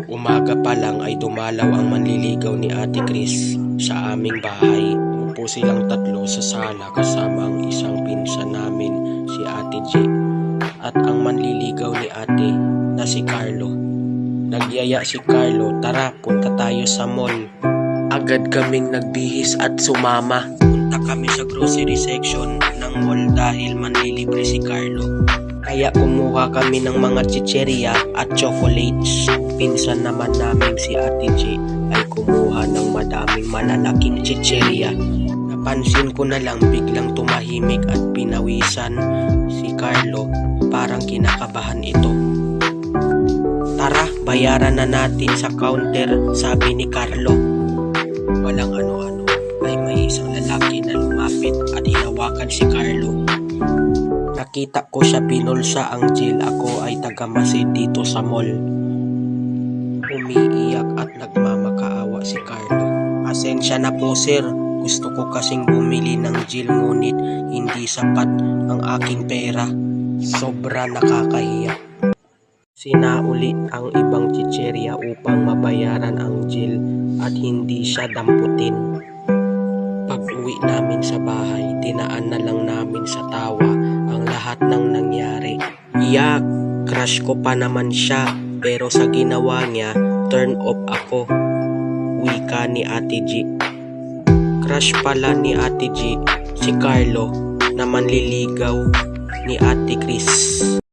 Umaga pa lang ay dumalaw ang manliligaw ni Ate Chris sa aming bahay. Upo silang tatlo sa sala kasama ang isang pinsan namin, si Ate G, at ang manliligaw ni Ate na si Carlo. Nagyaya si Carlo, tara punta tayo sa mall. Agad kaming nagbihis at sumama. Punta kami sa grocery section ng mall dahil manlilibre si Carlo. Kaya kumuha kami ng mga chicheria at chocolates. Pinsan naman namin si Ate G ay kumuha ng madaming malalaking chicheria. Napansin ko na lang biglang tumahimik at pinawisan si Carlo, parang kinakabahan ito. Tara, bayaran na natin sa counter, sabi ni Carlo. Walang ano-ano ay may isang lalaki na lumapit at hinawakan si Carlo. Nakita ko siya binulsa ang gel. Ako ay taga-masid dito sa mall. Umiiyak at nagmamakaawa si Carlo. Pasensya na po sir, gusto ko kasing bumili ng gel ngunit hindi sapat ang aking pera. Sobra nakakahiya. Sinauli ang ibang chicheria upang mabayaran ang gel at hindi siya damputin. Pag-uwi namin sa bahay, dinaan na lang namin sa tawa ang lahat ng nangyari. Yak, crush ko pa naman siya, pero sa ginawa niya, turn off ako. Wika ni Ate G. Crush pala ni Ate G si Carlo na manliligaw ni Ate Chris.